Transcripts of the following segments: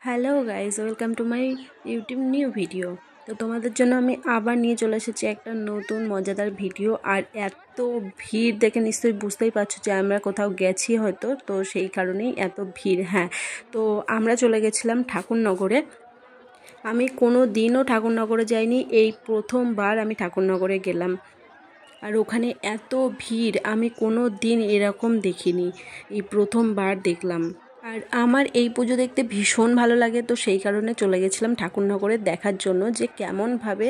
Hello guys, welcome to my YouTube new video. তো তোমাদের জন্য আমি আবার নিয়ে চলে এসেছি একটা নতুন মজাদার ভিডিও। আর এত ভিড় দেখে নিশ্চয়ই বুঝতেই পারছো যে আমরা কোথাও গেছি হয়তো, তো সেই কারণেই এত ভিড়। হ্যাঁ, তো আমরা চলে গেছিলাম ঠাকুরনগরে। আমি কোনো দিনও ঠাকুরনগরে যাইনি, এই প্রথমবার আমি ঠাকুরনগরে গেলাম। আর ওখানে এত ভিড় আমি কোনো দিন এরকম দেখিনি, এই প্রথমবার দেখলাম। আর আমার এই পুজো দেখতে ভীষণ ভালো লাগে, তো সেই কারণে চলে গেছিলাম ঠাকুরনগরে দেখার জন্য যে কেমনভাবে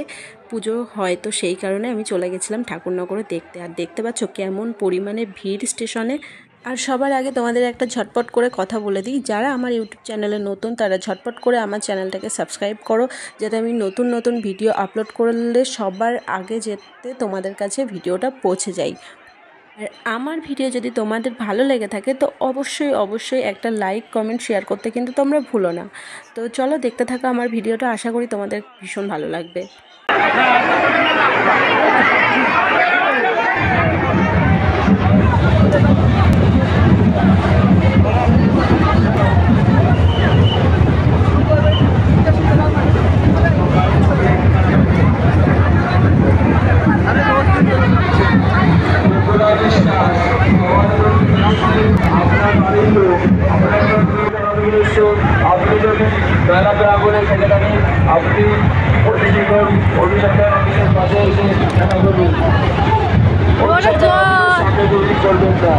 পুজো হয়। তো সেই কারণে আমি চলে গেছিলাম ঠাকুরনগরে দেখতে। আর দেখতে পাচ্ছ কেমন পরিমাণে ভিড় স্টেশনে। আর সবার আগে তোমাদের একটা ঝটপট করে কথা বলে দিই, যারা আমার ইউটিউব চ্যানেলে নতুন তারা ঝটপট করে আমার চ্যানেলটাকে সাবস্ক্রাইব করো, যাতে আমি নতুন নতুন ভিডিও আপলোড করলে সবার আগে যেতে তোমাদের কাছে ভিডিওটা পৌঁছে যায়। আর আমার ভিডিও যদি তোমাদের ভালো লেগে থাকে তো অবশ্যই অবশ্যই একটা লাইক কমেন্ট শেয়ার করতে কিন্তু তোমরা ভুলো না। তো চলো দেখতে থাকো আমার ভিডিওটা, আশা করি তোমাদের ভীষণ ভালো লাগবে। আপনি যদি দয়াকে আগুনে থেকে থাকেন, আপনি প্রতিদিন অভিষেকের অফিসের পাশে এসে দেখা করুন, সাথে তৈরি করবেন না।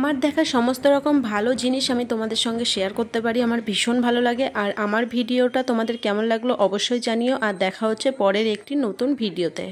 আমার দেখা সমস্ত রকম ভালো জিনিস আমি তোমাদের সঙ্গে শেয়ার করতে পারি, আমার ভীষণ ভালো লাগে। আর আমার ভিডিওটা তোমাদের কেমন লাগলো অবশ্যই জানিও, আর দেখা হচ্ছে পরের একটি নতুন ভিডিওতে।